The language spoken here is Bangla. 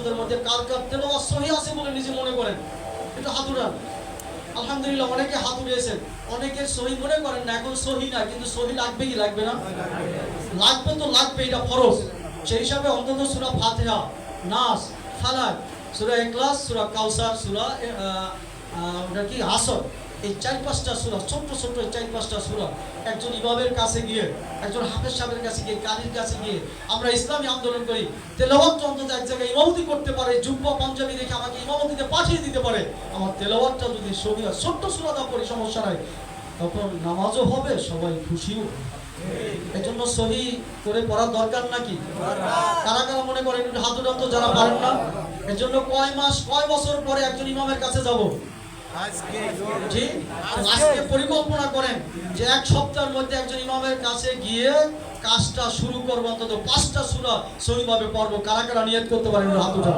আপনাদের মধ্যে কার কার তেলাওয়াত সহি আছে বলে নিজে মনে করেন? একটু হাত উঠান। আলহামদুলিল্লাহ, অনেকে হাত উঠিয়েছেন। অনেকের সহি মনে করেন না, এখন সহি না, কিন্তু সহি লাগবে কি লাগবে না? লাগবে তো লাগবে, এটা ফরজ। সেই হিসাবে অন্তত সূরা ফাতিহা, নাস, ফালাক, সূরা ইখলাস, সূরা কাউসার, সূরা ওটা কি আসর, এই 4-5টা সূরা, ছোট্ট ছোট্ট 4-5টা সূরা একজন ইমামের কাছে গিয়ে, একজন হাফেজ সাহেবের কাছে গিয়ে, কারির কাছে গিয়ে আমরা ইসলামী আন্দোলন করি, তেলাওয়াত অন্তত এক জায়গায় ইমামতি করতে পারে, জুব্বা পাঞ্জাবি দেখে আমাকে ইমামতিতে পাঠিয়ে দিতে পারে, আমার তেলাওয়াতটা যদি সহি হয়, ছোট্ট সূরাটা পড়ি সমস্যা নাই, তখন নামাজও হবে, সবাই খুশিও। এজন্য সহি করে পড়ার দরকার নাকি? কারা কারা মনে করেন একটু হাত উঠান তো যারা পারেন না। এজন্য কয় মাস কয় বছর পরে একজন ইমামের কাছে যাব? জি, আজকে পরিকল্পনা করেন যে এক সপ্তাহের মধ্যে একজন ইমামের কাছে গিয়ে কাজটা শুরু করবো, অন্তত 5টা সূরা সহিভাবে পড়বো। কারা কারা নিয়ত করতে পারেন হাত উঠান।